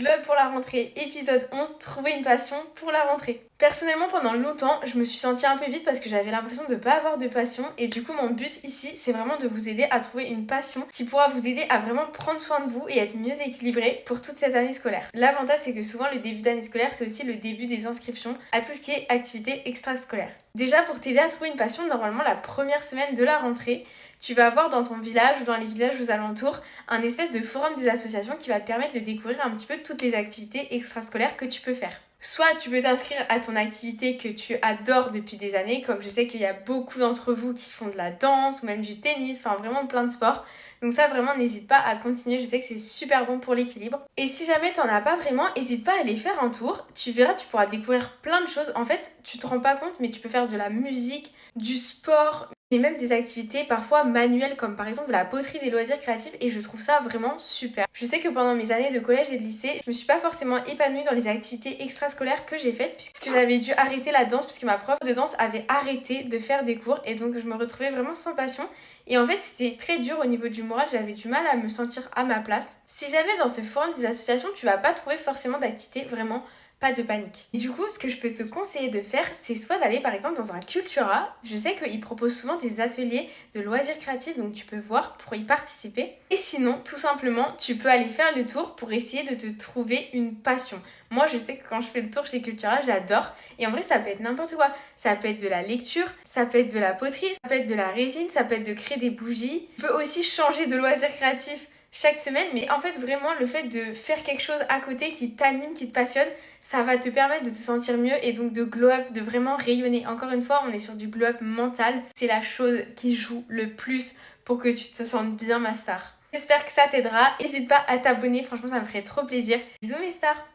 Globe pour la rentrée, épisode 11, trouver une passion pour la rentrée. Personnellement, pendant longtemps, je me suis sentie un peu vide parce que j'avais l'impression de ne pas avoir de passion et du coup, mon but ici, c'est vraiment de vous aider à trouver une passion qui pourra vous aider à vraiment prendre soin de vous et être mieux équilibré pour toute cette année scolaire. L'avantage, c'est que souvent, le début d'année scolaire, c'est aussi le début des inscriptions à tout ce qui est activités extrascolaires. Déjà, pour t'aider à trouver une passion, normalement, la première semaine de la rentrée, tu vas avoir dans ton village ou dans les villages aux alentours un espèce de forum des associations qui va te permettre de découvrir un petit peu toutes les activités extrascolaires que tu peux faire. Soit tu peux t'inscrire à ton activité que tu adores depuis des années, comme je sais qu'il y a beaucoup d'entre vous qui font de la danse ou même du tennis, enfin vraiment plein de sports. Donc ça vraiment n'hésite pas à continuer, je sais que c'est super bon pour l'équilibre. Et si jamais t'en as pas vraiment, n'hésite pas à aller faire un tour. Tu verras, tu pourras découvrir plein de choses. En fait, tu te rends pas compte, mais tu peux faire de la musique, du sport, et même des activités parfois manuelles comme par exemple la poterie, des loisirs créatifs, et je trouve ça vraiment super. Je sais que pendant mes années de collège et de lycée, je me suis pas forcément épanouie dans les activités extrascolaires que j'ai faites puisque j'avais dû arrêter la danse puisque ma prof de danse avait arrêté de faire des cours et donc je me retrouvais vraiment sans passion et en fait c'était très dur au niveau du moral, j'avais du mal à me sentir à ma place. Si jamais dans ce forum des associations tu vas pas trouver forcément d'activité, vraiment pas de panique. Et du coup, ce que je peux te conseiller de faire, c'est soit d'aller par exemple dans un Cultura. Je sais qu'ils proposent souvent des ateliers de loisirs créatifs, donc tu peux voir pour y participer. Et sinon, tout simplement, tu peux aller faire le tour pour essayer de te trouver une passion. Moi, je sais que quand je fais le tour chez Cultura, j'adore. Et en vrai, ça peut être n'importe quoi. Ça peut être de la lecture, ça peut être de la poterie, ça peut être de la résine, ça peut être de créer des bougies. Tu peux aussi changer de loisirs créatifs chaque semaine, mais en fait vraiment le fait de faire quelque chose à côté qui t'anime, qui te passionne, ça va te permettre de te sentir mieux et donc de glow up, de vraiment rayonner. Encore une fois, on est sur du glow up mental, c'est la chose qui joue le plus pour que tu te sentes bien ma star. J'espère que ça t'aidera, n'hésite pas à t'abonner, franchement ça me ferait trop plaisir. Bisous mes stars.